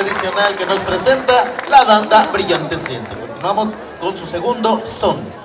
tradicional que nos presenta la banda Brillante 7. Continuamos con su segundo son.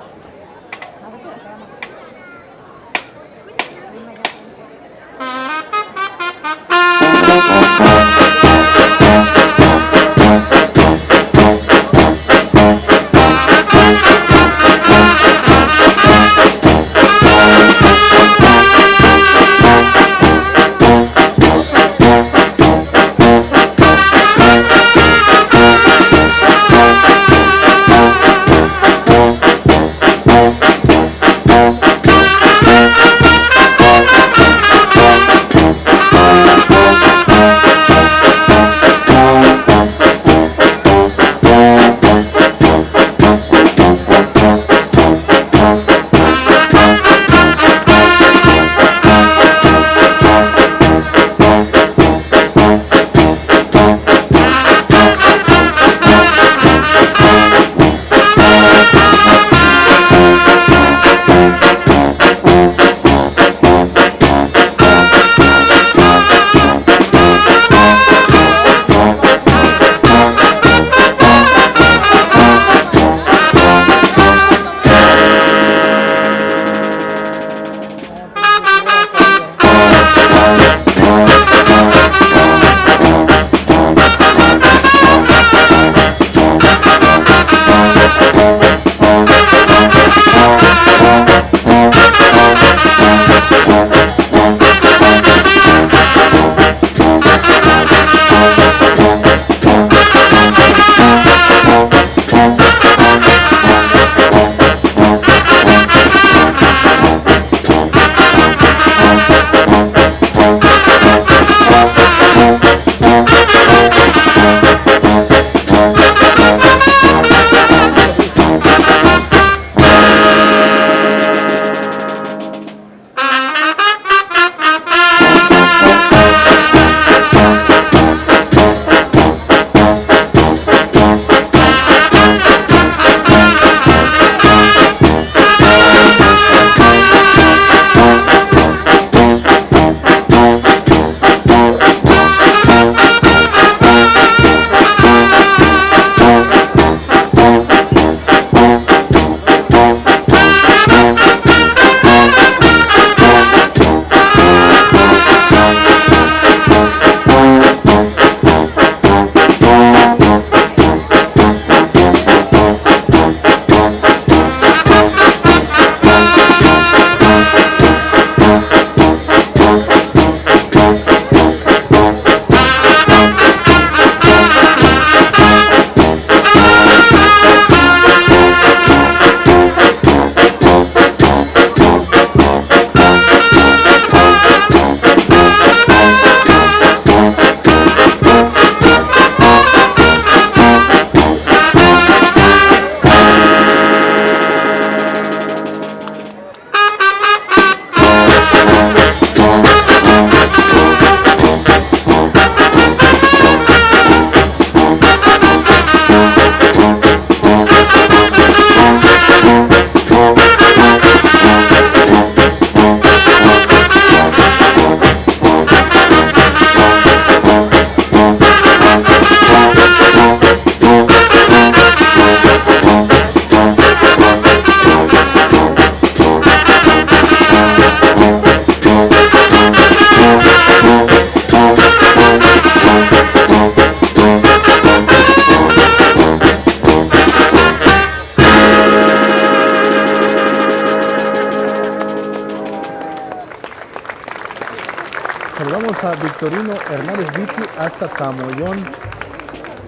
Saludamos a Victorino Hernández Vicky hasta Tamoyón.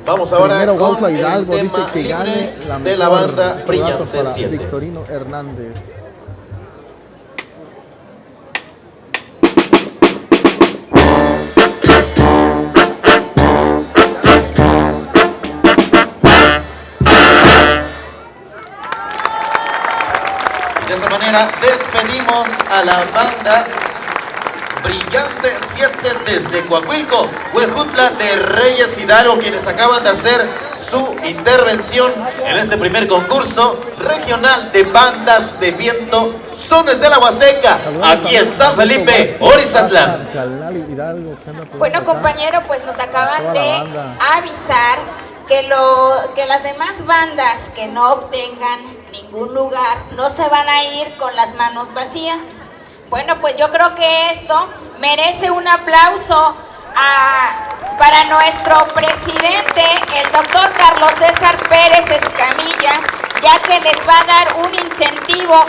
Vamos ahora Primero con Gauta Hidalgo, el dice tema que gane libre la de la mejor. banda Abrazo Brillante para 7. Victorino Hernández. De esta manera despedimos a la banda Brillante 7 desde Coahuilco, Huejutla de Reyes Hidalgo, quienes acaban de hacer su intervención en este primer concurso regional de bandas de viento Sones de la Huasteca, aquí en San Felipe, Orizatlán. Bueno, compañero, pues nos acaban de avisar que las demás bandas que no obtengan ningún lugar no se van a ir con las manos vacías. Bueno, pues yo creo que esto merece un aplauso para nuestro presidente, el doctor Carlos César Pérez Escamilla, ya que les va a dar un incentivo